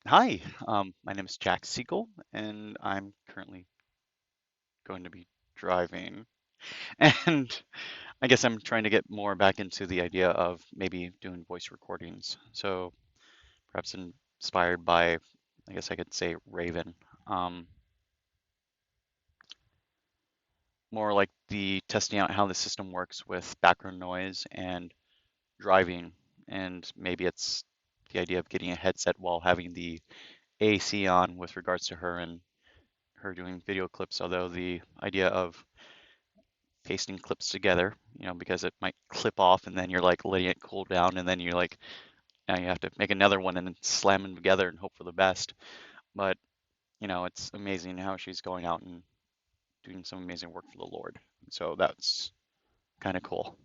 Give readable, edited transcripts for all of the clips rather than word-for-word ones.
Hi, my name is Jack Siegel, and I'm currently going to be driving. And I guess I'm trying to get more back into the idea of maybe doing voice recordings. So perhaps inspired by, I guess I could say Raven. Um, More like the testing out how the system works with background noise and driving. And maybe it's the idea of getting a headset while having the AC on with regards to her and her doing video clips, although the idea of pasting clips together, because it might clip off and then you're like letting it cool down and then you're like, now you have to make another one and then slam them together and hope for the best. But, it's amazing how she's going out and doing some amazing work for the Lord. So that's kind of cool.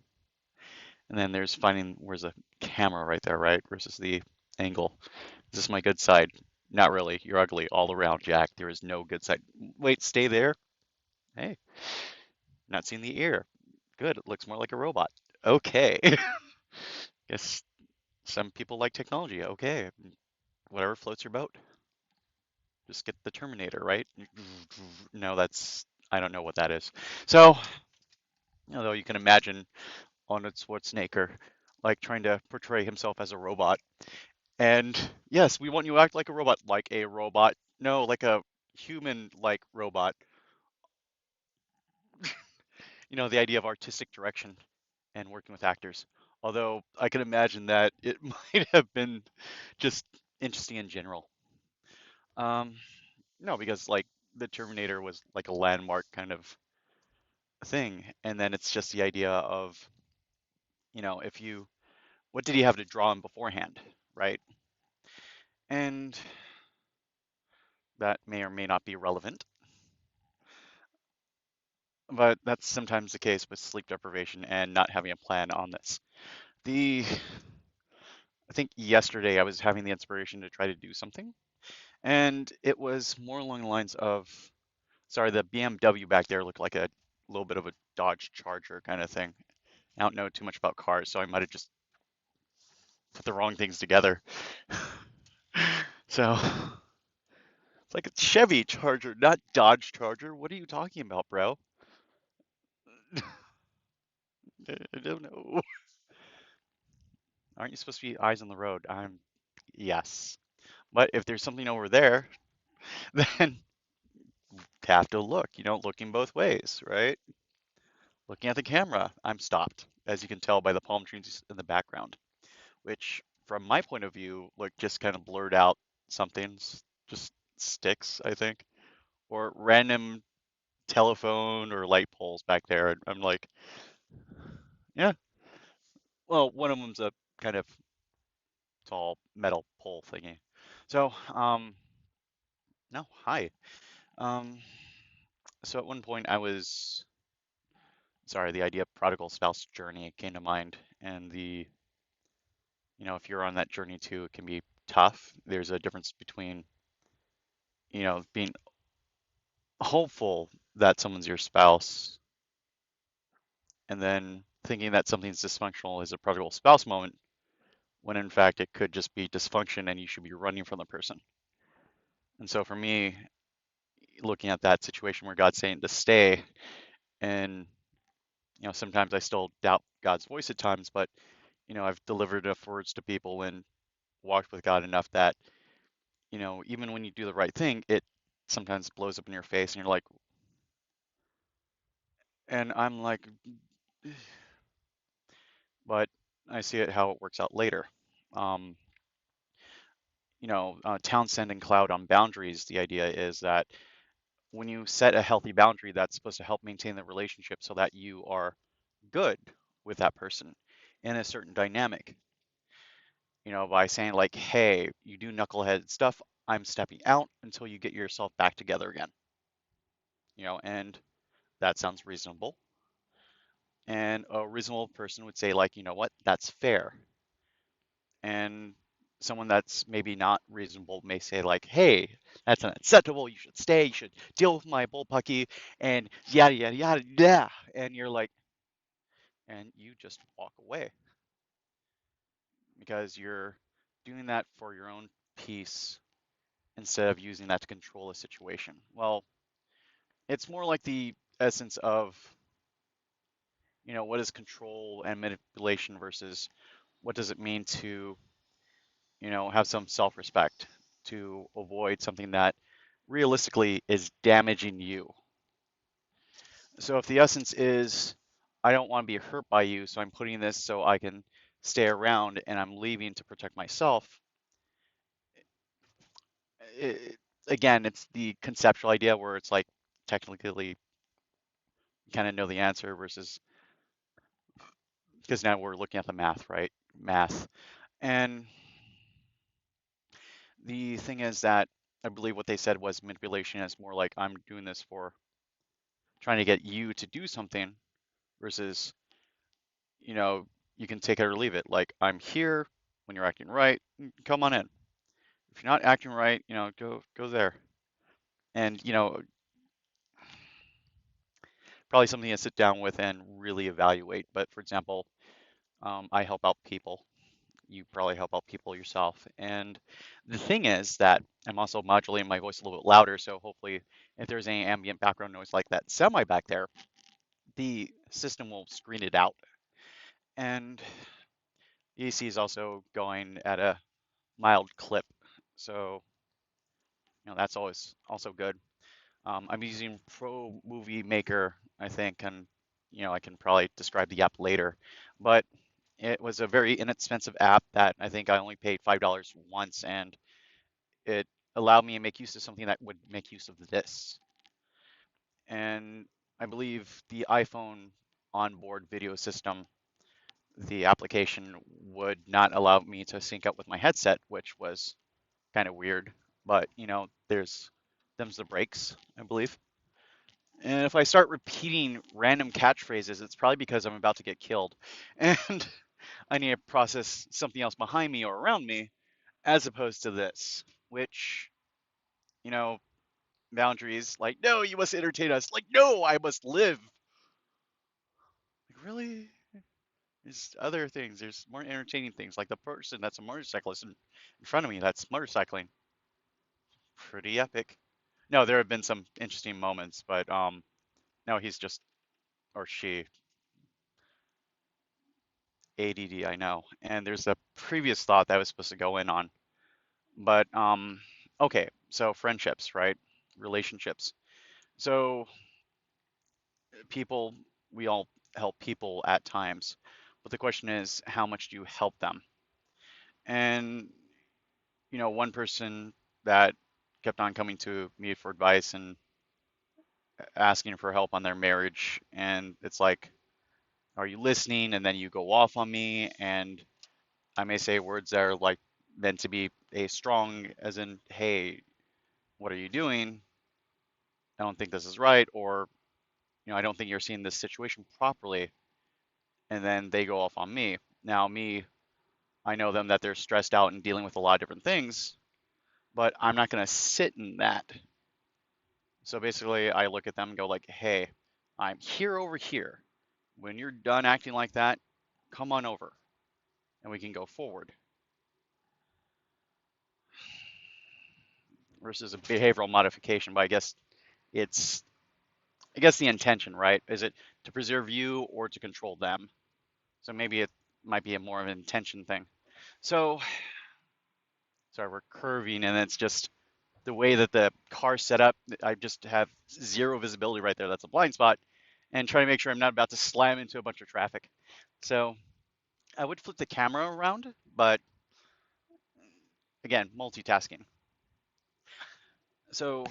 And then there's finding where's the camera right there, right? Versus the angle. Is this my good side? Not really. You're ugly all around, Jack. There is no good side. Wait, stay there. Hey, not seeing the ear. Good. It looks more like a robot. Okay. Guess some people like technology. Okay, whatever floats your boat. Just get the Terminator, right? No, I don't know what that is. So, although you can imagine Arnold Schwarzenegger like trying to portray himself as a robot. And yes, we want you to act like a robot. No, like a human-like robot. The idea of artistic direction and working with actors. Although I can imagine that it might have been just interesting in general. Um, no, because like the Terminator was like a landmark kind of thing, and then it's just the idea of, if you, what did he have to draw in beforehand, right? And that may or may not be relevant, but that's sometimes the case with sleep deprivation and not having a plan on this. I think yesterday I was having the inspiration to try to do something, and it was more along the lines of, sorry, the BMW back there looked like a little bit of a Dodge Charger kind of thing. I don't know too much about cars, so I might have just put the wrong things together. So it's like a Chevy Charger, not Dodge Charger. What are you talking about, bro? I don't know. Aren't you supposed to be eyes on the road? Yes. But if there's something over there, then have to look, looking both ways, right? Looking at the camera, I'm stopped, as you can tell by the palm trees in the background, which from my point of view, look just kind of blurred out something's just sticks, I think, or random telephone or light poles back there. And I'm like, yeah, well, one of them's a kind of tall metal pole thingy. So, no, hi. Um, so at one point I was, sorry, the idea of prodigal spouse journey came to mind, and if you're on that journey too, it can be tough. There's a difference between, being hopeful that someone's your spouse and then thinking that something's dysfunctional is a prodigal spouse moment when in fact it could just be dysfunction and you should be running from the person. And so for me, looking at that situation where God's saying to stay, and sometimes I still doubt God's voice at times, but I've delivered enough words to people and walked with God enough that even when you do the right thing, it sometimes blows up in your face, and you're like, and I'm like, but I see it how it works out later. Um, Townsend and Cloud on boundaries, the idea is that when you set a healthy boundary, that's supposed to help maintain the relationship so that you are good with that person in a certain dynamic. By saying like, hey, you do knucklehead stuff, I'm stepping out until you get yourself back together again. And that sounds reasonable. And a reasonable person would say like, you know what, that's fair. And someone that's maybe not reasonable may say like, hey, that's unacceptable, you should stay, you should deal with my bullpucky, and yada yada yada yeah. And you're like, and you just walk away because you're doing that for your own peace instead of using that to control a situation. Well, it's more like the essence of, what is control and manipulation versus what does it mean to, have some self-respect to avoid something that realistically is damaging you. So if the essence is, I don't want to be hurt by you, so I'm putting this so I can stay around and I'm leaving to protect myself, it, again, it's the conceptual idea where it's like technically you kind of know the answer versus because now we're looking at the math, right? Math. And the thing is that I believe what they said was manipulation is more like I'm doing this for trying to get you to do something versus, you know, you can take it or leave it. Like I'm here when you're acting right, come on in. If you're not acting right, go there. And, probably something to sit down with and really evaluate. But for example, I help out people. You probably help out people yourself. And the thing is that I'm also modulating my voice a little bit louder. So hopefully, if there's any ambient background noise like that semi back there, the system will screen it out. And the AC is also going at a mild clip. So, that's always also good. I'm using Pro Movie Maker, I think, and I can probably describe the app later. But it was a very inexpensive app that I think I only paid $5 once, and it allowed me to make use of something that would make use of this. And I believe the iPhone onboard video system, the application would not allow me to sync up with my headset, which was kind of weird. But them's the breaks, I believe. And if I start repeating random catchphrases, it's probably because I'm about to get killed. And I need to process something else behind me or around me as opposed to this, which, you know, boundaries like, no, you must entertain us. Like, no, I must live. Like, really? There's other things. There's more entertaining things, like the person that's a motorcyclist in front of me that's motorcycling. Pretty epic. No, there have been some interesting moments, but no, he's just, or she, ADD, I know. And there's a previous thought that I was supposed to go in on. But okay, so friendships, right? Relationships. So people, we all help people at times. But the question is, how much do you help them? And one person that kept on coming to me for advice and asking for help on their marriage, and it's like, are you listening? And then you go off on me, and I may say words that are like meant to be a strong, as in, hey, what are you doing? I don't think this is right, or I don't think you're seeing this situation properly, and then they go off on me. Now, me, I know them that they're stressed out and dealing with a lot of different things, but I'm not going to sit in that. So basically, I look at them and go like, "Hey, I'm here over here. When you're done acting like that, come on over, and we can go forward." Versus a behavioral modification, but it's, I guess the intention, right? Is it to preserve you or to control them? So maybe it might be a more of an intention thing. So sorry, we're curving, and it's just the way that the car's set up. I just have zero visibility right there. That's a blind spot, and trying to make sure I'm not about to slam into a bunch of traffic. So I would flip the camera around, but again, multitasking. So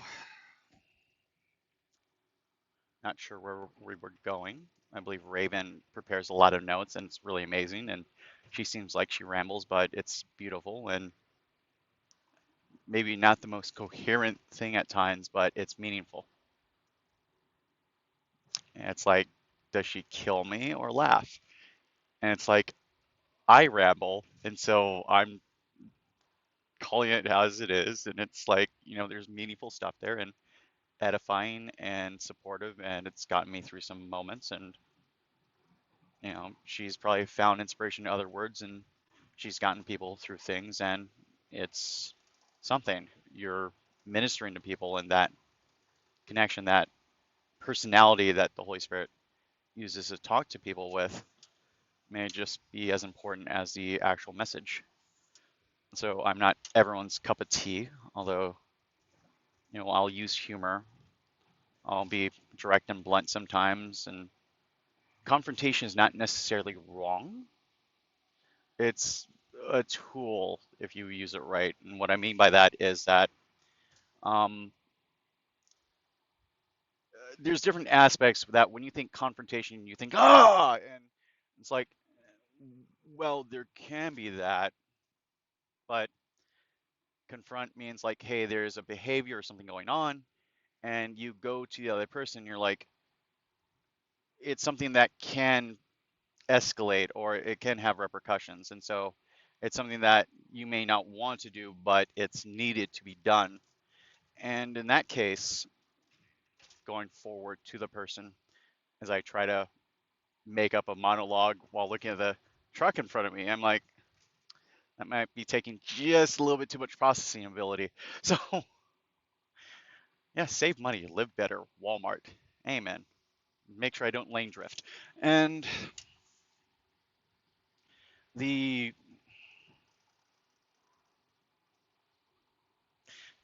not sure where we were going. I believe Raven prepares a lot of notes, and it's really amazing. And she seems like she rambles, but it's beautiful and maybe not the most coherent thing at times, but it's meaningful. And it's like, does she kill me or laugh? And it's like, I ramble, and so I'm calling it as it is. And it's like, there's meaningful stuff there and edifying and supportive, and it's gotten me through some moments. And, she's probably found inspiration in other words, and she's gotten people through things, and it's something. you're ministering to people, and that connection, that personality that the Holy Spirit uses to talk to people with may just be as important as the actual message. So I'm not everyone's cup of tea, although, I'll use humor. I'll be direct and blunt sometimes, and confrontation is not necessarily wrong. It's a tool if you use it right. And what I mean by that is that um, there's different aspects that when you think confrontation, you think, and it's like, well, there can be that, but confront means like, hey, there's a behavior or something going on, and you go to the other person, you're like, it's something that can escalate or it can have repercussions. And so it's something that you may not want to do, but it's needed to be done. And in that case, going forward to the person as I try to make up a monologue while looking at the truck in front of me, I'm like, that might be taking just a little bit too much processing ability. So, yeah, save money, live better, Walmart. Amen. Make sure I don't lane drift. And the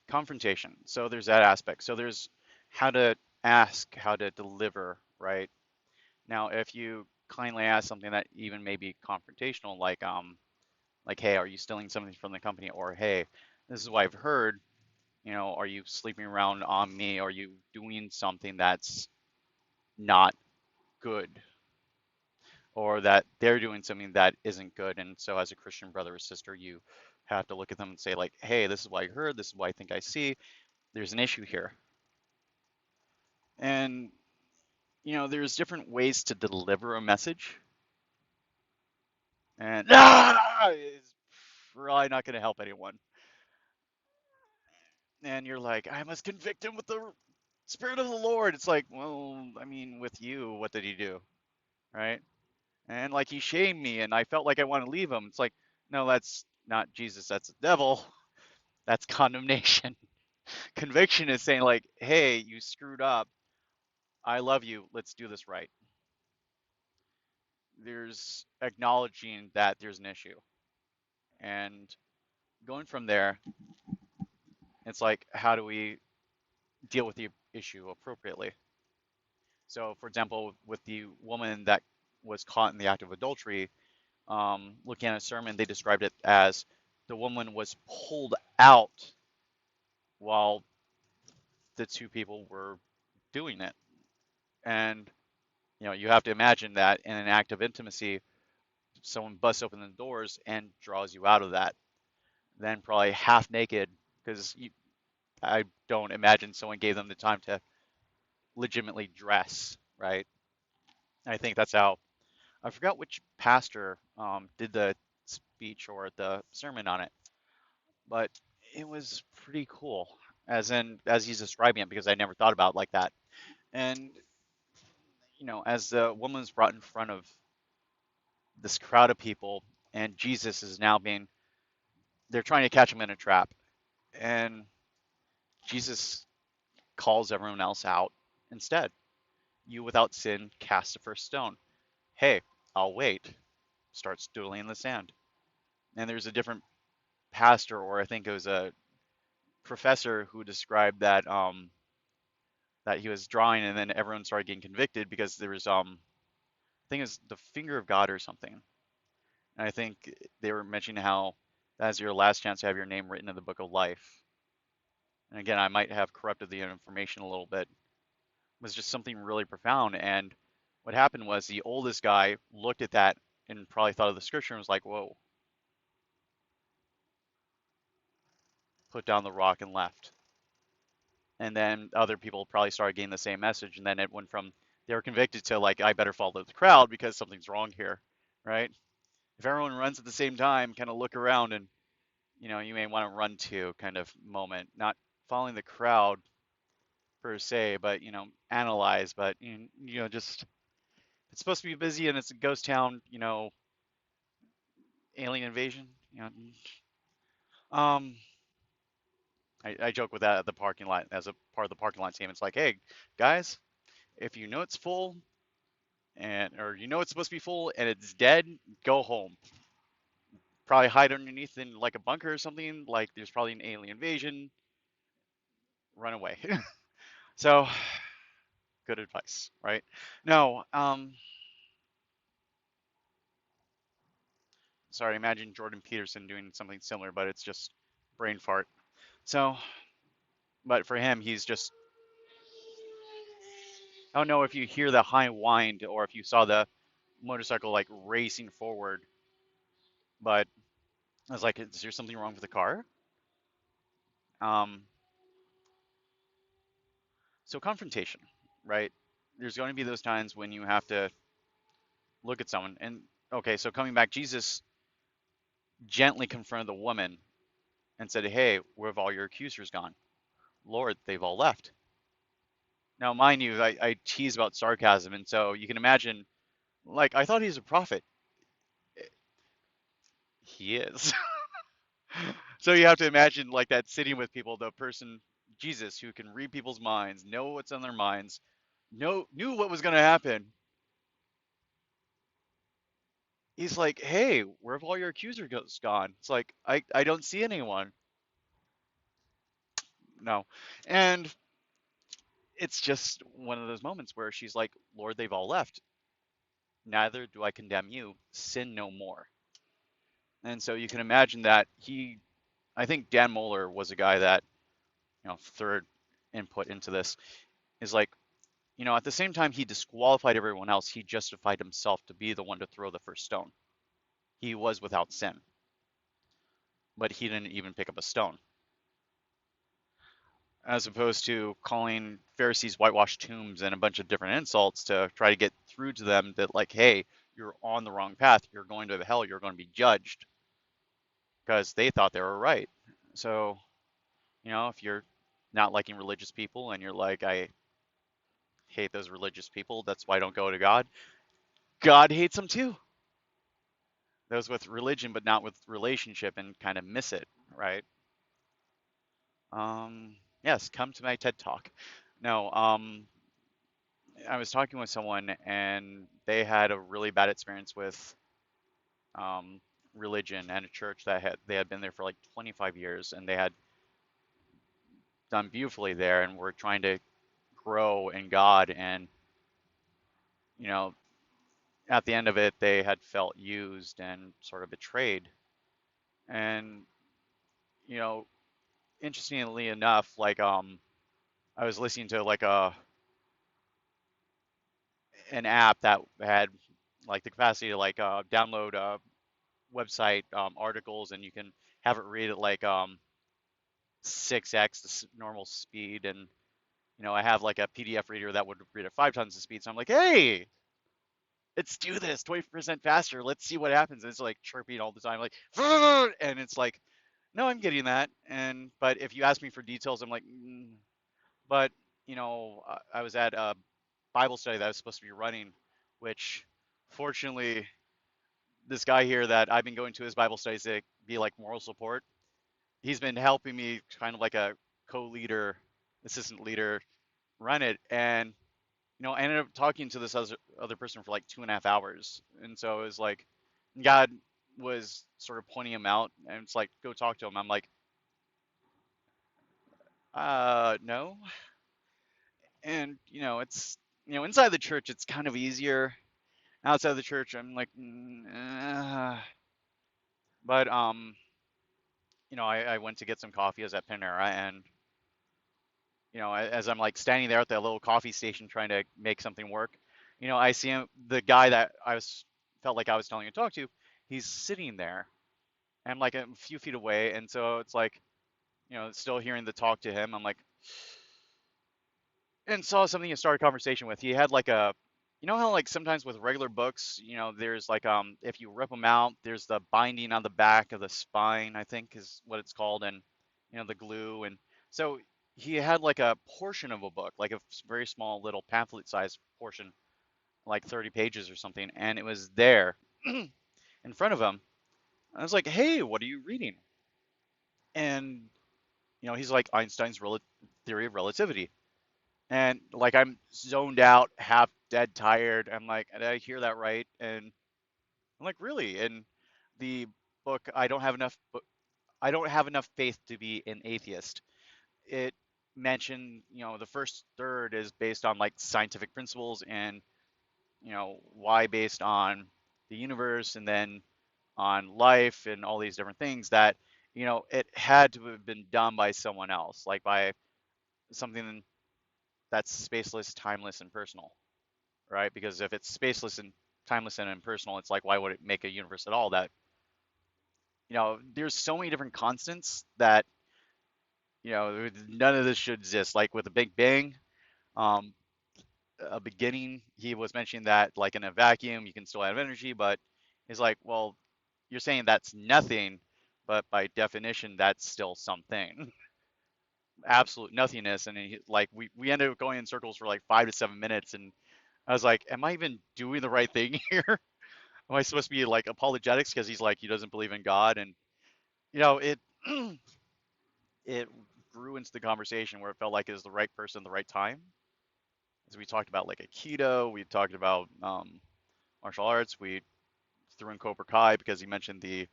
confrontation. So there's that aspect. So there's how to ask, how to deliver, right? Now, if you kindly ask something that even may be confrontational, like, hey, are you stealing something from the company? Or hey, this is what I've heard, are you sleeping around on me? Are you doing something that's not good? Or that they're doing something that isn't good. And so as a Christian brother or sister, you have to look at them and say, like, hey, this is what I heard, this is what I think I see. There's an issue here. And there's different ways to deliver a message, and is probably not going to help anyone. And you're like, I must convict him with the Spirit of the Lord. It's like, well, I mean, with you, what did he do, right? And like he shamed me, and I felt like I want to leave him. It's like, no, that's not Jesus. That's the devil. That's condemnation. Conviction is saying like, hey, you screwed up. I love you. Let's do this right. There's acknowledging that there's an issue, and going from there, it's like, how do we deal with the issue appropriately? So, for example, with the woman that was caught in the act of adultery, looking at a sermon, they described it as the woman was pulled out while the two people were doing it. And, you have to imagine that in an act of intimacy, someone busts open the doors and draws you out of that. Then, probably half naked, because I don't imagine someone gave them the time to legitimately dress, right? I think that's how, I forgot which pastor did the speech or the sermon on it, but it was pretty cool, as he's describing it, because I never thought about it like that. And as the woman was brought in front of this crowd of people, and Jesus is now being, they're trying to catch him in a trap, and Jesus calls everyone else out instead. You without sin cast the first stone. Hey, I'll wait. Starts doodling in the sand. And there's a different pastor, or I think it was a professor, who described that he was drawing, and then everyone started getting convicted because there was I think it's the finger of God or something. And I think they were mentioning how that's your last chance to have your name written in the book of life. And again, I might have corrupted the information a little bit. It was just something really profound. And what happened was the oldest guy looked at that and probably thought of the scripture and was like, whoa, put down the rock and left. And then other people probably started getting the same message, and then it went from, they were convicted to like, I better follow the crowd because something's wrong here, right? If everyone runs at the same time, kind of look around, and you may want to run to kind of moment, not following the crowd per se, but analyze. But just, it's supposed to be busy and it's a ghost town, alien invasion, um I joke with that at the parking lot as a part of the parking lot team. It's like, hey, guys, if you know it's full and or you know it's supposed to be full and it's dead, go home. Probably hide underneath in like a bunker or something. Like there's probably an alien invasion. Run away. So good advice, right? No, sorry. Imagine Jordan Peterson doing something similar, but it's just brain fart. So, but for him, he's just. I don't know if you hear the high wind or if you saw the motorcycle like racing forward, but I was like, is there something wrong with the car? Um, so confrontation, right? There's going to be those times when you have to look at someone and okay, so coming back, Jesus gently confronted the woman and said, "Hey, where have all your accusers gone? Lord, they've all left." Now, mind you, I tease about sarcasm, and so you can imagine, like, I thought he's a prophet. He is. So you have to imagine like that sitting with people, the person, Jesus, who can read people's minds, know what's on their minds, knew what was going to happen. He's like, "Hey, where have all your accusers gone?" It's like, I don't see anyone. No. And it's just one of those moments where she's like, "Lord, they've all left. Neither do I condemn you. Sin no more." And so you can imagine that I think Dan Moeller was a guy that, third input into this is like, at the same time he disqualified everyone else, he justified himself to be the one to throw the first stone. He was without sin, but he didn't even pick up a stone. As opposed to calling Pharisees whitewashed tombs and a bunch of different insults to try to get through to them that, like, hey, you're on the wrong path. You're going to hell. You're going to be judged because they thought they were right. So, if you're not liking religious people and you're like, I hate those religious people, that's why I don't go to God. God hates them too. Those with religion but not with relationship and kind of miss it, right? Yes, come to my TED Talk. No, I was talking with someone and they had a really bad experience with um, religion and a church that they had been there for like 25 years and they had done beautifully there and were trying to grow in God and you know at the end of it they had felt used and sort of betrayed and you know interestingly enough like I was listening to like an app that had like the capacity to like download website articles and you can have it read at like 6x the normal speed and I have like a PDF reader that would read at 5 times the speed so I'm like hey let's do this 20% faster let's see what happens and it's like chirping all the time like and it's like no I'm getting that and but if you ask me for details I'm like but I was at a Bible study that I was supposed to be running which fortunately this guy here that I've been going to his Bible studies to be like moral support. He's been helping me kind of like a co-leader, assistant leader run it. And, I ended up talking to this other person for like 2.5 hours. And so it was like, God was sort of pointing him out and it's like, go talk to him. I'm like, no. And, it's, inside the church, it's kind of easier. Outside of the church, I'm like, but, I went to get some coffee. I was at Panera, and as I'm like standing there at that little coffee station trying to make something work, I see him, the guy that I was felt like I was telling him to talk to. He's sitting there, and I'm like a few feet away, and so it's like, still hearing the talk to him. I'm like, and saw something to start a conversation with. He had like how like sometimes with regular books, there's like if you rip them out, there's the binding on the back of the spine, I think is what it's called, and the glue, and so he had like a portion of a book, like a very small little pamphlet sized portion, like 30 pages or something, and it was there in front of him. I was like, "Hey, what are you reading?" And he's like Einstein's theory of relativity. And like I'm zoned out, half dead tired. I'm like, did I hear that right? And I'm like, really? And the book, I don't have enough faith to be an atheist. It mentioned, the first third is based on like scientific principles and, why based on the universe and then on life and all these different things that, it had to have been done by someone else, like by something that's spaceless, timeless, and personal, right? Because if it's spaceless and timeless and impersonal, it's like, why would it make a universe at all? That, there's so many different constants that, none of this should exist. Like with the Big Bang, um, a beginning, he was mentioning that like in a vacuum, you can still have energy, but he's like, well, you're saying that's nothing, but by definition, that's still something. Absolute nothingness. And like we ended up going in circles for like 5 to 7 minutes, and I was like, am I even doing the right thing here? Am I supposed to be like apologetics because he's like he doesn't believe in God? And it it grew into the conversation where it felt like it was the right person at the right time. As we talked about like Aikido, we talked about martial arts, we threw in Cobra Kai because he mentioned the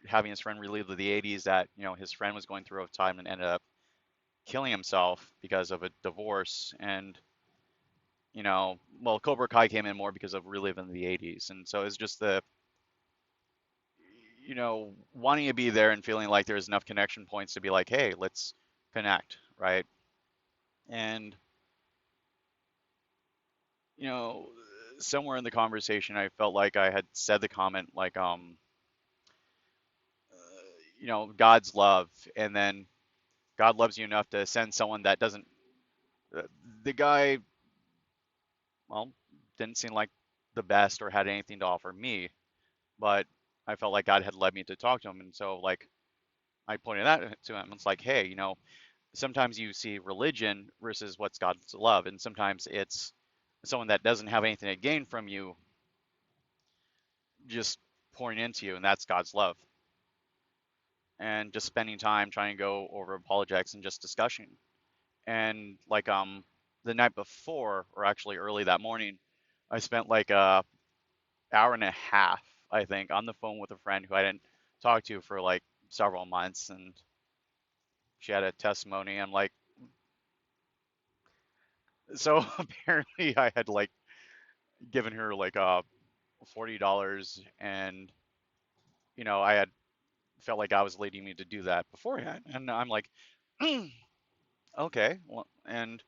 having his friend relive the 80s, that his friend was going through a time and ended up killing himself because of a divorce. And well, Cobra Kai came in more because of reliving the 80s. And so it's just the wanting to be there and feeling like there's enough connection points to be like, hey, let's connect, right? And, you know, somewhere in the conversation, I felt like I had said the comment like, God's love, and then God loves you enough to send someone that doesn't. Uh, the guy, well, didn't seem like the best or had anything to offer me, but I felt like God had led me to talk to him, and so like I pointed that to him. It's like, hey, sometimes you see religion versus what's God's love, and sometimes it's someone that doesn't have anything to gain from you just pouring into you, and that's God's love. And just spending time trying to go over apologetics and just discussion. And like the night before, or actually early that morning, I spent like a hour and a half, I think, on the phone with a friend who I didn't talk to for like several months, and she had a testimony. I'm like, so apparently I had like given her like $40, and I had felt like I was leading me to do that beforehand, and I'm like, okay, well, and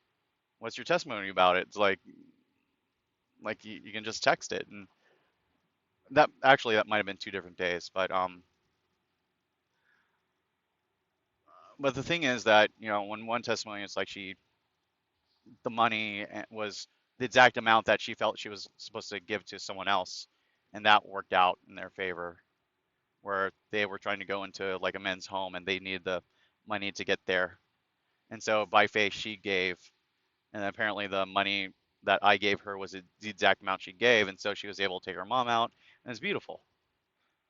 what's your testimony about it? It's like you can just text it. And that might have been 2 different days, but the thing is that when one testimony, it's like the money was the exact amount that she felt she was supposed to give to someone else, and that worked out in their favor, where they were trying to go into like a men's home and they needed the money to get there. And so by faith she gave, and apparently the money that I gave her was the exact amount she gave, and so she was able to take her mom out, and it's beautiful.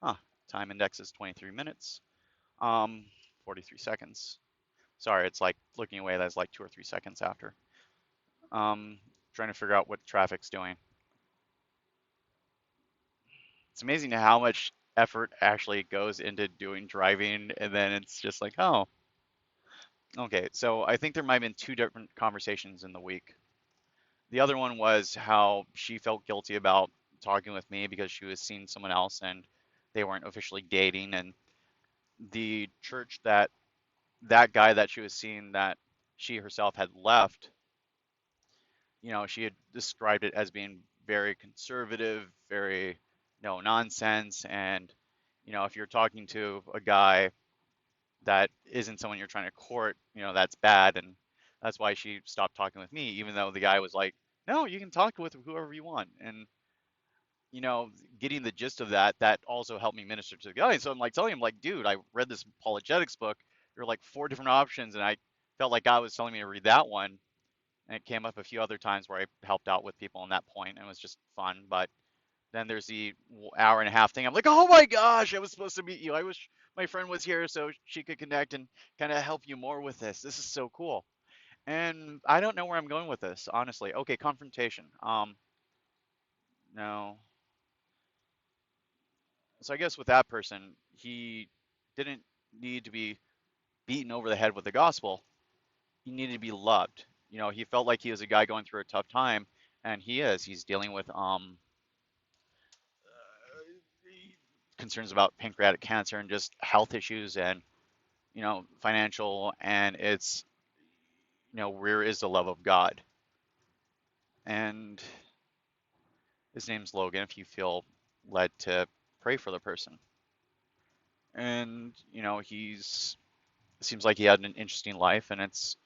Huh. Time index is 23 minutes. 43 seconds. Sorry, it's like looking away, that's like 2 or 3 seconds after. Um, Trying to figure out what traffic's doing. It's amazing how much effort actually goes into doing driving, and then it's just like, oh, okay. So I think there might have been 2 different conversations in the week. The other one was how she felt guilty about talking with me because she was seeing someone else and they weren't officially dating. And the church that guy that she was seeing, that she herself had left, she had described it as being very conservative, very no nonsense. And, if you're talking to a guy that isn't someone you're trying to court, that's bad. And that's why she stopped talking with me, even though the guy was like, no, you can talk with whoever you want. And, you know, getting the gist of that also helped me minister to the guy. So I'm like telling him, like, dude, I read this apologetics book. There were like 4 different options, and I felt like God was telling me to read that one. And it came up a few other times where I helped out with people on that point, and it was just fun. But Then there's the hour and a half thing. I'm like, oh my gosh, I was supposed to meet you. I wish my friend was here so she could connect and kind of help you more with this. This is so cool. And I don't know where I'm going with this, honestly. Okay, confrontation. No. So I guess with that person, he didn't need to be beaten over the head with the gospel. He needed to be loved. He felt like he was a guy going through a tough time, and he is. He's dealing with concerns about pancreatic cancer and just health issues and financial, and it's where is the love of God? And his name's Logan. If you feel led to pray for the person, and he's seems like he had an interesting life, and it's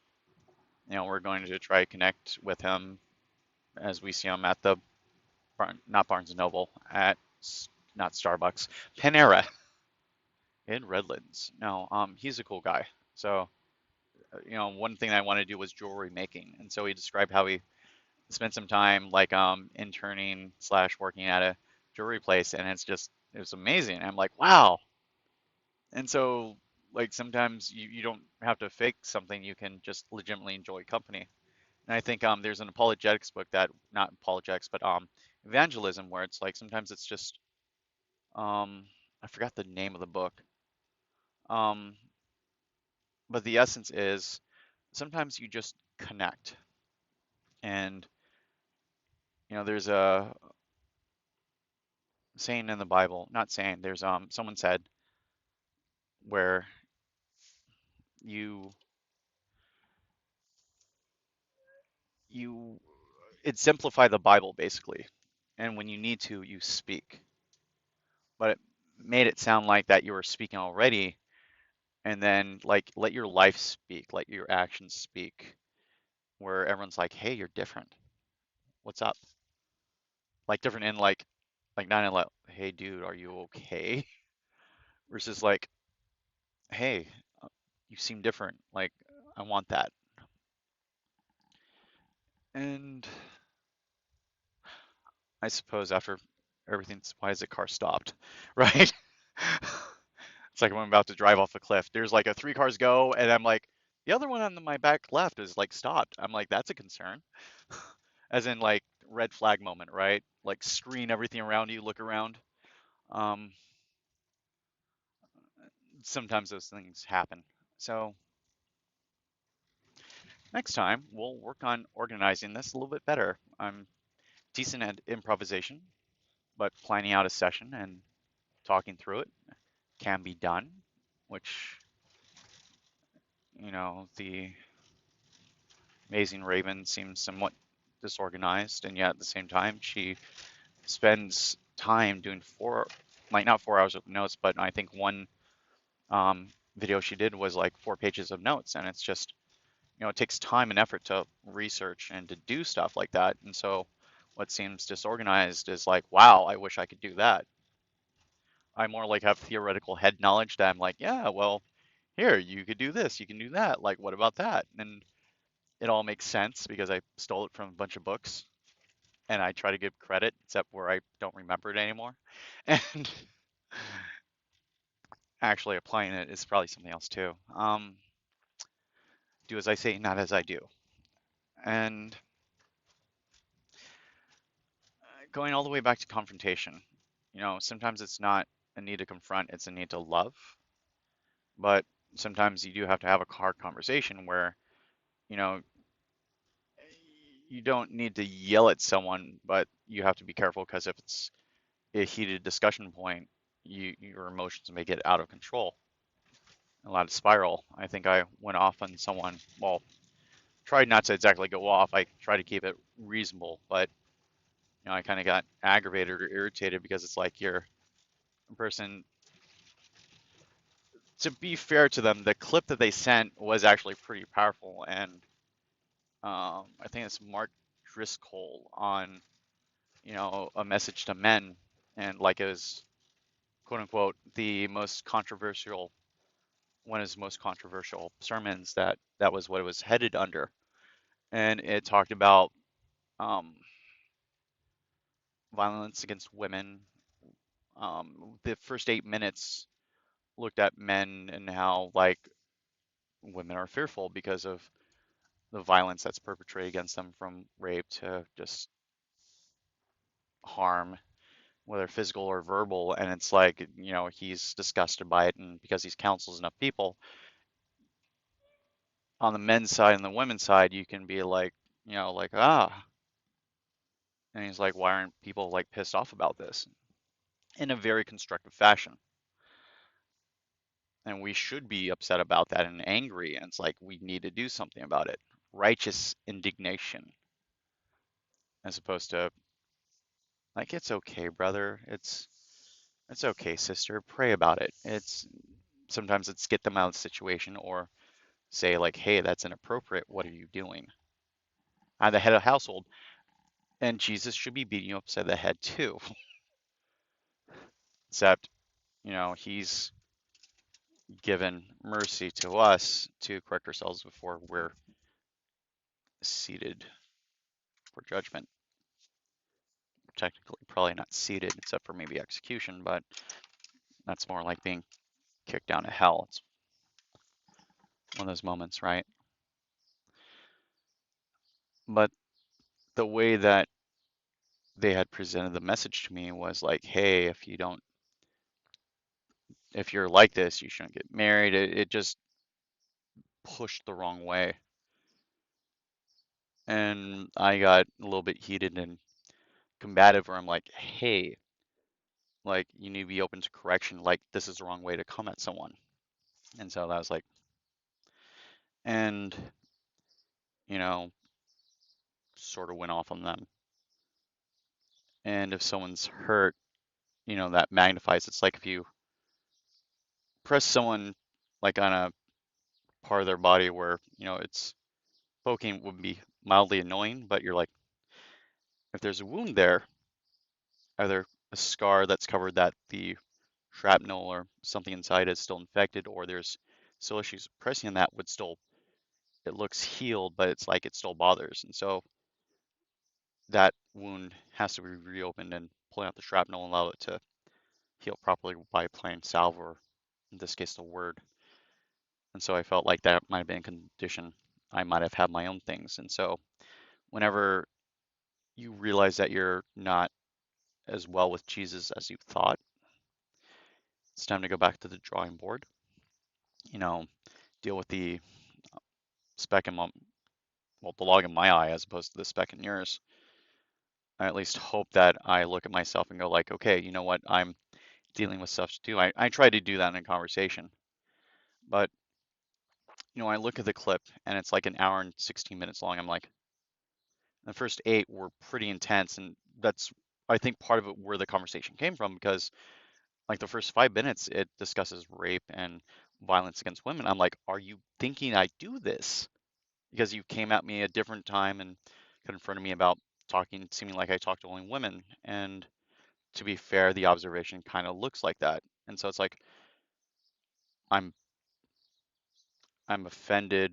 we're going to try to connect with him as we see him at the not Barnes and Noble, at not Starbucks, Panera in Redlands. No, he's a cool guy. So one thing I wanted to do was jewelry making, and so he described how he spent some time like interning slash working at a jewelry place, and it was amazing. I'm like, wow. And so like sometimes you don't have to fake something, you can just legitimately enjoy company. And I think there's an apologetics book, that not apologetics but evangelism, where it's like sometimes it's just I forgot the name of the book. Um but the essence is sometimes you just connect. And there's a saying in the Bible, not saying, there's someone said where you you exemplify the Bible basically. And when you need to, you speak. But it made it sound like that you were speaking already, and then like let your life speak, let your actions speak, where everyone's like, "Hey, you're different. What's up?" Like different in like 9/11. "Hey, dude, are you okay?" Versus like, "Hey, you seem different. Like, I want that." And I suppose after everything's, why is the car stopped? Right? It's like I'm about to drive off a cliff. There's like a three cars go, and I'm like, the other one on my back left is like stopped. I'm like, that's a concern. As in like red flag moment, right? Like screen everything around you, look around. Um, Sometimes those things happen. So next time we'll work on organizing this a little bit better. I'm decent at improvisation, but planning out a session and talking through it can be done, which, the Amazing Raven seems somewhat disorganized, and yet at the same time, she spends time doing like not 4 hours of notes, but I think one video she did was like 4 pages of notes, and it's just, it takes time and effort to research and to do stuff like that. And so what seems disorganized is like, wow, I wish I could do that. I more like have theoretical head knowledge that I'm like, yeah, well, here, you could do this, you can do that. Like, what about that? And it all makes sense because I stole it from a bunch of books, and I try to give credit, except where I don't remember it anymore. And actually applying it is probably something else too. Do as I say, not as I do. And going all the way back to confrontation, sometimes it's not a need to confront, it's a need to love. But sometimes you do have to have a hard conversation where, you know, you don't need to yell at someone, but you have to be careful, because if it's a heated discussion point, your emotions may get out of control, a lot of spiral. I think I went off on someone. Well, tried not to exactly go off. I try to keep it reasonable, but I kind of got aggravated or irritated because it's like you're a person. To be fair to them, the clip that they sent was actually pretty powerful, and I think it's Mark Driscoll on, a message to men, and like it was quote unquote the most controversial one of his most controversial sermons, that was what it was headed under. And it talked about um, violence against women. The first 8 minutes looked at men and how like women are fearful because of the violence that's perpetrated against them, from rape to just harm, whether physical or verbal. And it's like, he's disgusted by it. And because he's counsels enough people on the men's side and the women's side, you can be like, like, and he's like, why aren't people like pissed off about this in a very constructive fashion? And we should be upset about that and angry. And it's like, we need to do something about it. Righteous indignation, as opposed to like, it's okay, brother. It's okay, sister. Pray about it. It's sometimes it's get them out of the situation, or say like, hey, that's inappropriate. What are you doing? I'm the head of the household, and Jesus should be beating you upside the head too. Except, he's given mercy to us to correct ourselves before we're seated for judgment. Technically, probably not seated, except for maybe execution, but that's more like being kicked down to hell. It's one of those moments, right? But the way that they had presented the message to me was like, hey, if you're like this, you shouldn't get married. It just pushed the wrong way. And I got a little bit heated and combative, where I'm like, hey, like, you need to be open to correction. Like, this is the wrong way to come at someone. And so that was like, and, you know, sort of went off on them. And if someone's hurt, that magnifies. It's like if you press someone like on a part of their body where, it's poking would be mildly annoying, but you're like, if there's a wound there, either a scar that's covered that the shrapnel or something inside is still infected, or there's still issues, pressing on that would still, it looks healed, but it's like it still bothers. And so that wound has to be reopened and pulling out the shrapnel and allow it to heal properly by applying salve, or in this case, the word. And so I felt like that might have been a condition. I might have had my own things. And so whenever you realize that you're not as well with Jesus as you thought, it's time to go back to the drawing board, you know, deal with the speck in my, well, the log in my eye as opposed to the speck in yours. I at least hope that I look at myself and go like, okay, you know what? I'm dealing with stuff too. I try to do that in a conversation, but I look at the clip and it's like an hour and 16 minutes long. I'm like, the first 8 were pretty intense, and that's, I think, part of it where the conversation came from, because like the first 5 minutes it discusses rape and violence against women. I'm like, are you thinking I do this? Because you came at me a different time and confronted me about talking, seeming like I talk to only women. And to be fair, the observation kind of looks like that. And so it's like, I'm I'm offended,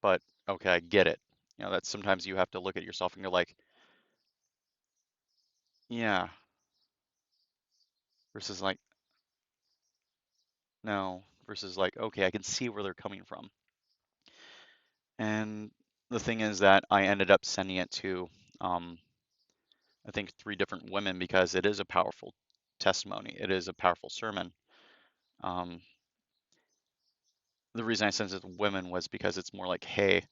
but okay, I get it. That sometimes you have to look at yourself and go like, yeah, versus like, no, versus like, okay, I can see where they're coming from. And the thing is that I ended up sending it to, um, I think, 3 different women, because it is a powerful testimony. It is a powerful sermon. Um, the reason I sent it to women was because it's more like, hey,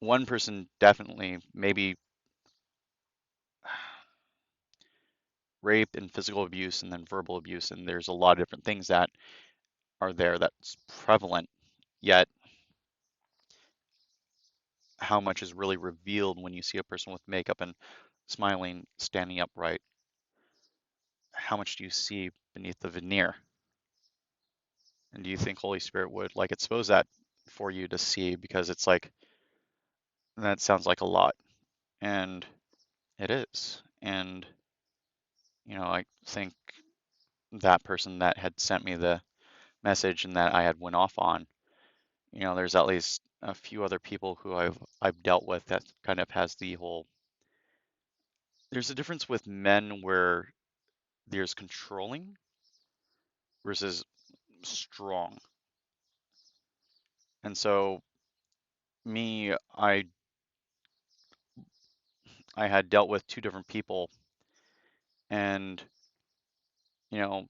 one person definitely maybe rape and physical abuse and then verbal abuse, and there's a lot of different things that are there that's prevalent, yet how much is really revealed when you see a person with makeup and smiling, standing upright? How much do you see beneath the veneer? And do you think Holy Spirit would like expose that for you to see? Because it's like, that sounds like a lot, and it is. And I think that person that had sent me the message and that I had went off on, there's at least a few other people who I've dealt with that kind of has the whole. There's a difference with men where there's controlling versus strong. And so me, I had dealt with two different people, and you know,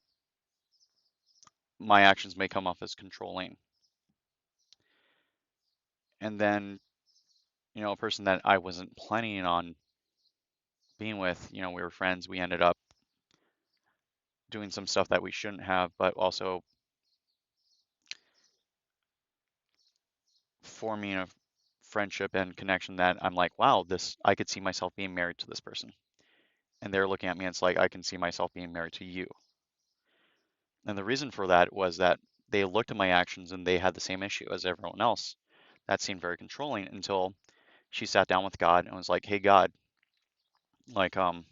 my actions may come off as controlling. And then, a person that I wasn't planning on being with, we were friends, we ended up doing some stuff that we shouldn't have, but also forming a friendship and connection that I'm like, wow, I could see myself being married to this person. And they're looking at me and it's like, I can see myself being married to you. And the reason for that was that they looked at my actions and they had the same issue as everyone else. That seemed very controlling until she sat down with God and was like, hey, God, like, I'm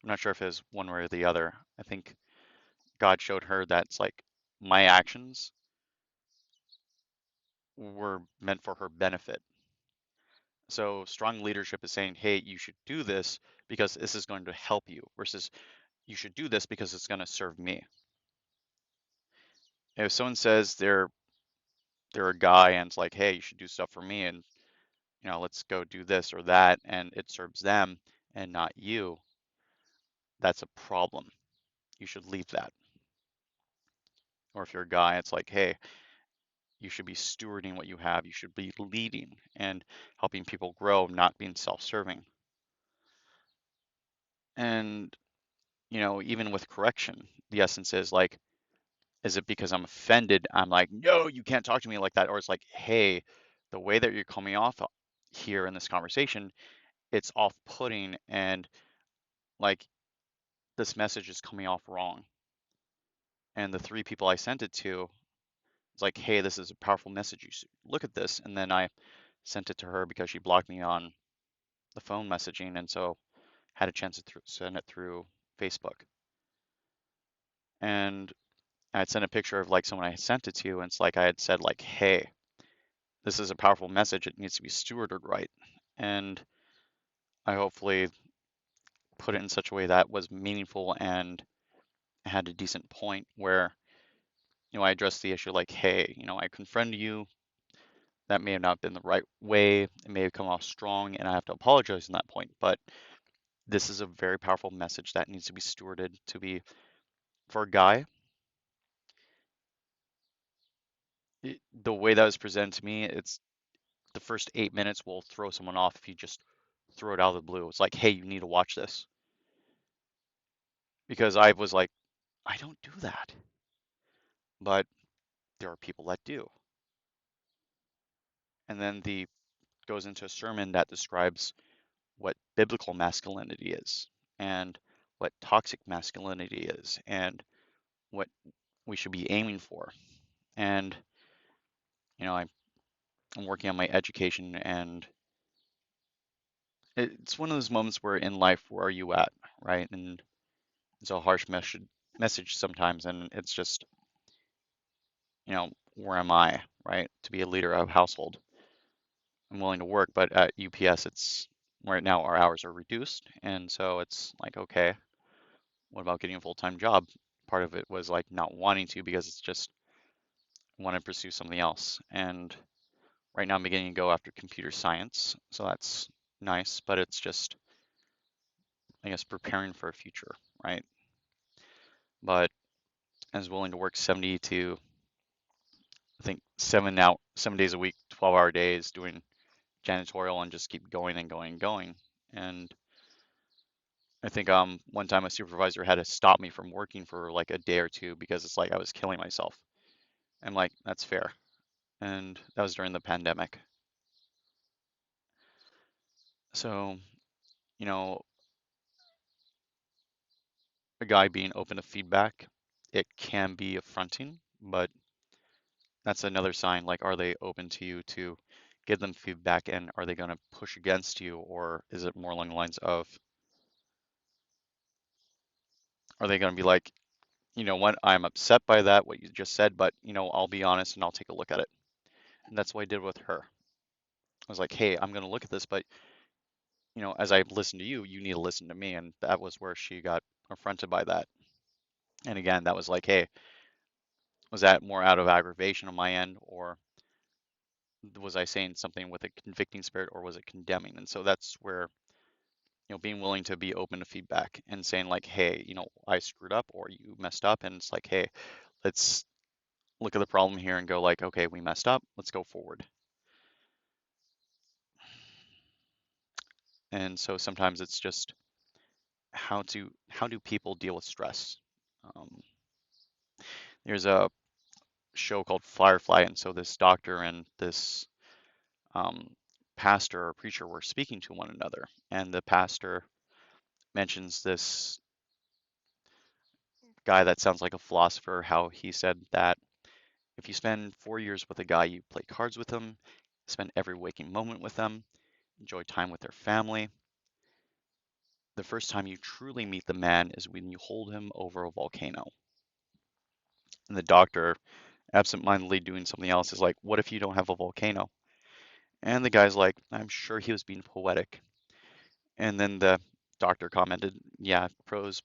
not sure if it was one way or the other. I think God showed her that it's like my actions were meant for her benefit. So strong leadership is saying, hey, you should do this because this is going to help you, versus you should do this because it's going to serve me. If someone says they're a guy and it's like, hey, you should do stuff for me and let's go do this or that and it serves them and not you, that's a problem. You should leave that. Or if you're a guy, it's like, hey, you should be stewarding what you have. You should be leading and helping people grow, not being self-serving. And, even with correction, the essence is like, is it because I'm offended? I'm like, no, you can't talk to me like that. Or it's like, hey, the way that you're coming off here in this conversation, it's off-putting and like this message is coming off wrong. And the three people I sent it to, it's like, hey, this is a powerful message. You should look at this. And then I sent it to her because she blocked me on the phone messaging. And so had a chance to send it through Facebook. And I had sent a picture of like someone I had sent it to, and it's like I had said like, "Hey, this is a powerful message. It needs to be stewarded right." And I hopefully put it in such a way that was meaningful and had a decent point where, I addressed the issue like, "Hey, I confronted you. That may have not been the right way. It may have come off strong, and I have to apologize on that point. But this is a very powerful message that needs to be stewarded to be for a guy the way that was presented to me, it's the first 8 minutes will throw someone off if you just throw it out of the blue. It's like, hey, you need to watch this. Because I was like, I don't do that. But there are people that do. And then the goes into a sermon that describes what biblical masculinity is and what toxic masculinity is and what we should be aiming for. And, I'm working on my education and it's one of those moments where in life, where are you at, right? And it's a harsh message sometimes, and it's just, where am I, right? To be a leader of a household. I'm willing to work, but at UPS, it's right now our hours are reduced, and so it's like, okay, what about getting a full-time job? Part of it was like not wanting to because it's just want to pursue something else. And right now I'm beginning to go after computer science, so that's nice, but it's just, I guess, preparing for a future, right? But I was willing to work 70 to I think 7 days a week, 12-hour days doing janitorial and just keep going and going and going. And I think one time a supervisor had to stop me from working for like a day or two because it's like I was killing myself. I'm like, that's fair. And that was during the pandemic. So, you know, a guy being open to feedback, it can be affronting, but that's another sign. Like, are they open to you to give them feedback and are they going to push against you, or is it more along the lines of, are they going to be like, you know what, I'm upset by that, what you just said, but I'll be honest and I'll take a look at it. And that's what I did with her. I was like, hey, I'm going to look at this, but as I listen to you, you need to listen to me. And that was where she got confronted by that. And again, that was like, hey, was that more out of aggravation on my end, or was I saying something with a convicting spirit, or was it condemning? And so that's where, being willing to be open to feedback and saying like, hey, I screwed up or you messed up. And it's like, hey, let's look at the problem here and go like, okay, we messed up. Let's go forward. And so sometimes it's just how do people deal with stress? Um, there's a show called Firefly, and so this doctor and this um, pastor or preacher were speaking to one another, and the pastor mentions this guy that sounds like a philosopher, how he said that if you spend 4 years with a guy, you play cards with him, spend every waking moment with them, enjoy time with their family. The first time you truly meet the man is when you hold him over a volcano. And the doctor, absentmindedly doing something else, is like, what if you don't have a volcano? And the guy's like, I'm sure he was being poetic. And then the doctor commented, yeah, prose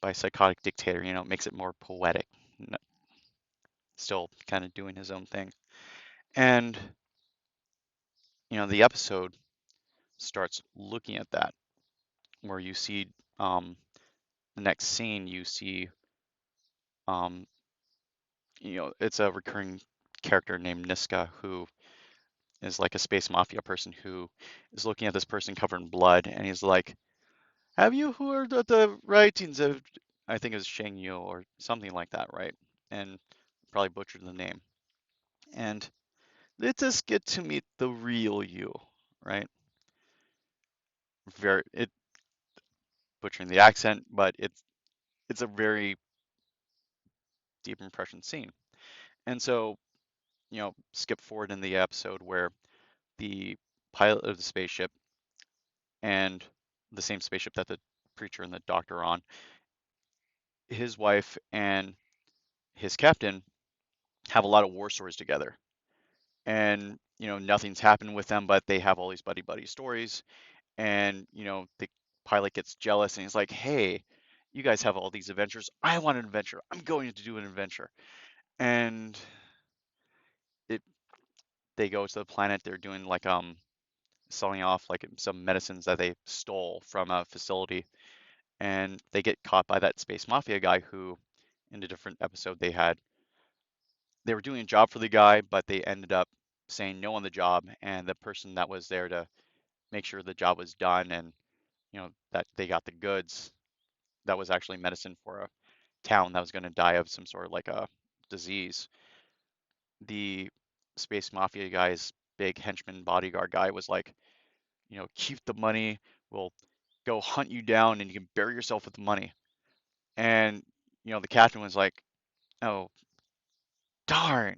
by psychotic dictator, makes it more poetic. Still kind of doing his own thing. And, the episode starts looking at that, where you see um, the next scene, you see, um, it's a recurring character named Niska who is like a space mafia person who is looking at this person covered in blood, and he's like, have you heard of the writings of, I think it was Sheng Yu or something like that, right? And probably butchered the name. And let us get to meet the real you, right? Very it butchering the accent, but it's a very deep impression scene. And so, skip forward in the episode where the pilot of the spaceship and the same spaceship that the preacher and the doctor are on, his wife and his captain have a lot of war stories together. And, nothing's happened with them, but they have all these buddy buddy stories. And, the pilot gets jealous and he's like, hey, you guys have all these adventures. I want an adventure. I'm going to do an adventure. And it they go to the planet. They're doing like selling off like some medicines that they stole from a facility, and they get caught by that space mafia guy who, in a different episode, they were doing a job for the guy, but they ended up saying no on the job, and the person that was there to make sure the job was done and that they got the goods, that was actually medicine for a town that was going to die of some sort of like a disease. The space mafia guy's big henchman bodyguard guy was like, keep the money, we'll go hunt you down and you can bury yourself with the money. And the captain was like, oh, darn.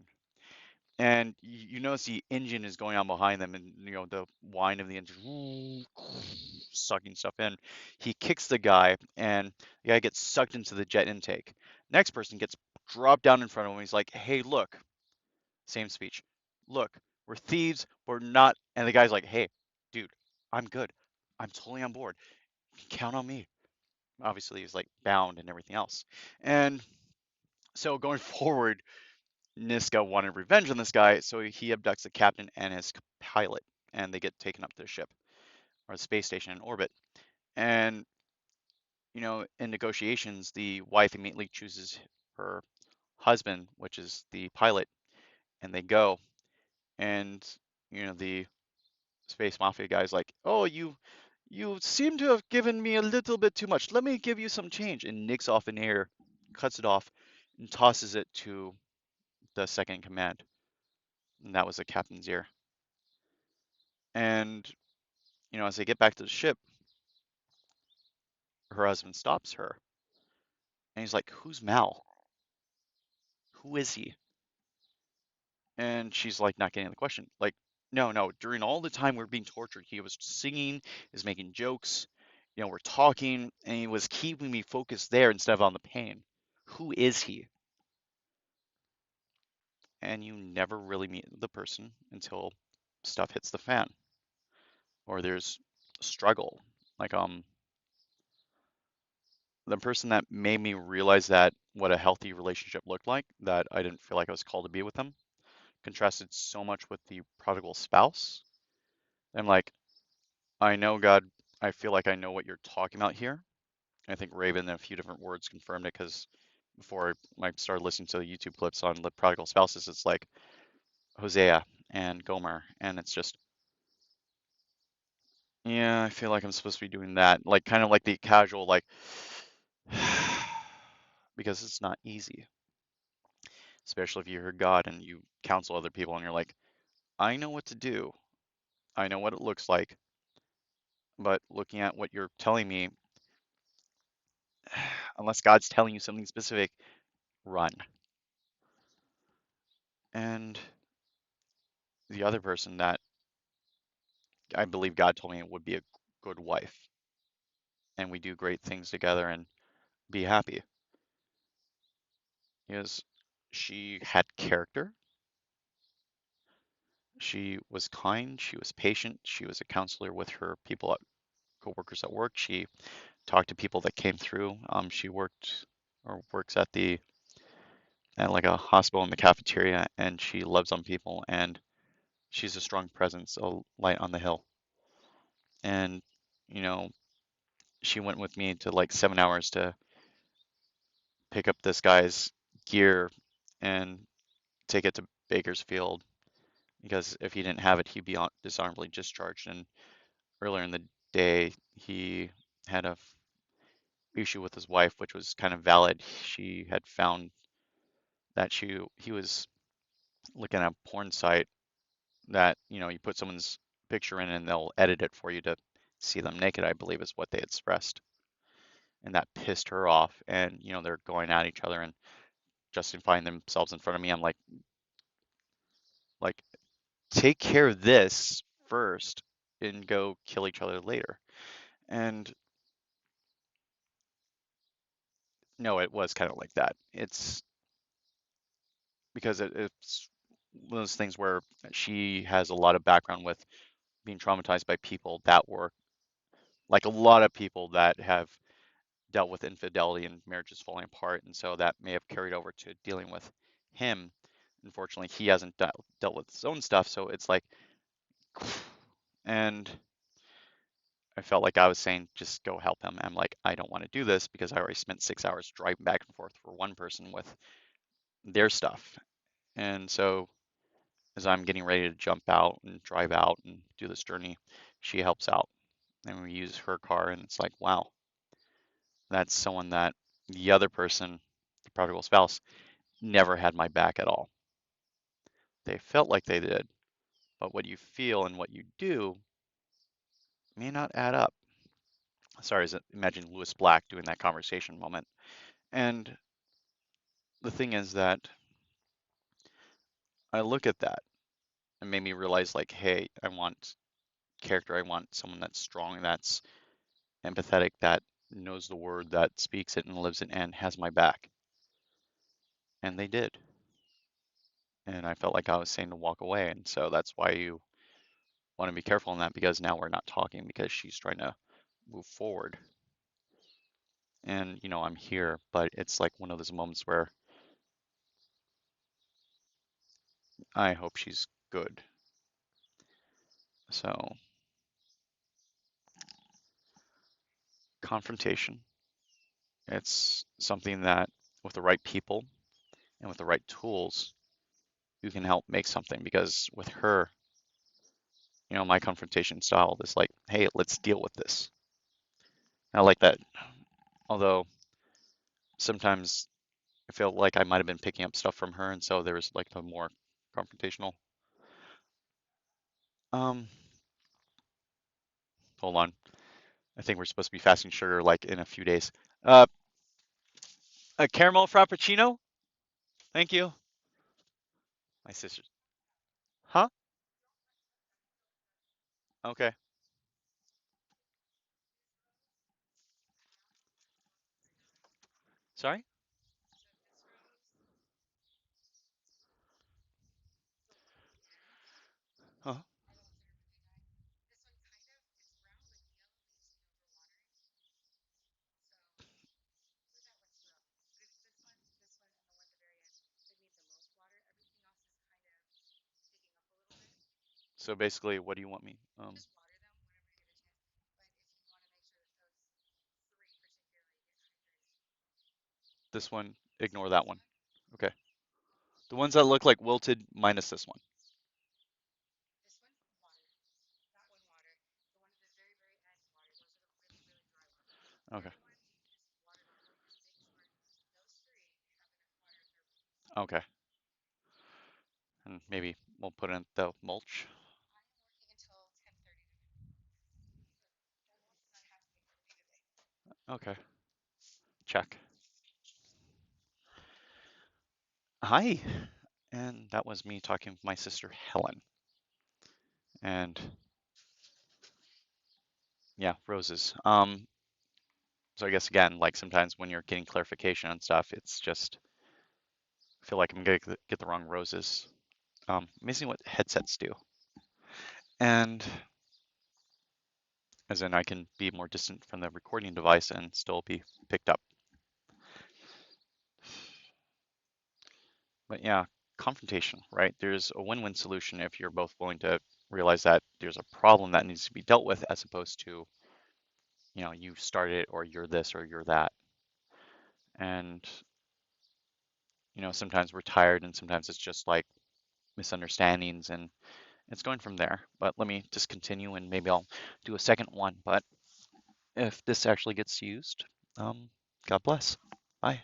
And you notice the engine is going on behind them, and the whine of the engine sucking stuff in. He kicks the guy, and the guy gets sucked into the jet intake. Next person gets dropped down in front of him. He's like, hey, look, same speech. Look, we're thieves. We're not. And the guy's like, hey, dude, I'm good. I'm totally on board. Count on me. Obviously, he's like bound and everything else. And so going forward, Niska wanted revenge on this guy, so he abducts the captain and his pilot, and they get taken up to the ship or the space station in orbit. And in negotiations, the wife immediately chooses her husband, which is the pilot, and they go. And the space mafia guy's like, "Oh, you seem to have given me a little bit too much. Let me give you some change." And nicks off an air, cuts it off, and tosses it to the second in command. And that was the captain's ear. And as they get back to the ship, her husband stops her, and he's like, "Who's Mal? Who is he?" And she's like, not getting the question. Like, no, no. During all the time we are being tortured, he was singing, he was making jokes. We're talking, and he was keeping me focused there instead of on the pain. Who is he? and you never really meet the person until stuff hits the fan or there's struggle. Like the person that made me realize that what a healthy relationship looked like, that I didn't feel like I was called to be with them, contrasted so much with the prodigal spouse. I'm like, I know God, I feel like I know what you're talking about here. I think Raven in a few different words confirmed it because before I started listening to the YouTube clips on the prodigal spouses, it's like Hosea and Gomer, and it's just, yeah, I feel like I'm supposed to be doing that, like kind of like the casual, like, because it's not easy, especially if you hear God and you counsel other people and you're like, I know what to do, I know what it looks like, but looking at what you're telling me, unless God's telling you something specific, run. And the other person that I believe God told me would be a good wife, and we do great things together and be happy, is she had character. She was kind, she was patient, she was a counselor with her people at coworkers at work. She talked to people that came through. She worked or works at like a hospital in the cafeteria, and she loves on people, and she's a strong presence, a light on the hill. And you know, she went with me to like 7 hours to pick up this guy's gear and take it to Bakersfield because if he didn't have it, he'd be dishonorably discharged. And earlier in the day, he had a issue with his wife, which was kind of valid. She had found that he was looking at a porn site that, you put someone's picture in and they'll edit it for you to see them naked, I believe is what they expressed. And that pissed her off. And, they're going at each other and justifying themselves in front of me. I'm like, take care of this first and go kill each other later. And no, it was kind of like that. It's because it's one of those things where she has a lot of background with being traumatized by people that were like a lot of people that have dealt with infidelity and marriages falling apart, and so that may have carried over to dealing with him. Unfortunately, he hasn't dealt with his own stuff, so it's like, and I felt like I was saying, just go help him. I'm like, I don't want to do this because I already spent 6 hours driving back and forth for one person with their stuff. And so as I'm getting ready to jump out and drive out and do this journey, she helps out. And we use her car, and it's like, wow, that's someone that the other person, the prodigal spouse, never had my back at all. They felt like they did, but what you feel and what you do may not add up. Sorry, imagine Lewis Black doing that conversation moment. And the thing is that I look at that and made me realize, like, hey, I want character. I want someone that's strong, that's empathetic, that knows the word, that speaks it and lives it and has my back. And they did. And I felt like I was saying to walk away. And so that's why you want to be careful in that, because now we're not talking because she's trying to move forward. And, I'm here, but it's like one of those moments where I hope she's good. So, confrontation, it's something that with the right people and with the right tools, you can help make something. Because with her, my confrontation style is like, hey, let's deal with this. I like that. Although sometimes I feel like I might have been picking up stuff from her, and so there was like a more confrontational. Um, Hold on. I think we're supposed to be fasting sugar like in a few days. Uh, a caramel frappuccino? Thank you. My sister's. Huh? Okay. Sorry? So basically, what do you want me? This one, ignore that one. Okay. The ones that look like wilted minus this one. Okay. Okay. And maybe we'll put in the mulch. Okay. Check. Hi. And that was me talking with my sister Helen. And yeah, roses. So I guess again, like sometimes when you're getting clarification on stuff, it's just I feel like I'm gonna get the wrong roses. Amazing what headsets do. And as in I can be more distant from the recording device and still be picked up. But yeah, confrontation, right? There's a win-win solution if you're both willing to realize that there's a problem that needs to be dealt with as opposed to, you started it or you're this or you're that. And, sometimes we're tired and sometimes it's just like misunderstandings and it's going from there. But let me just continue and maybe I'll do a second one. But if this actually gets used, God bless. Bye.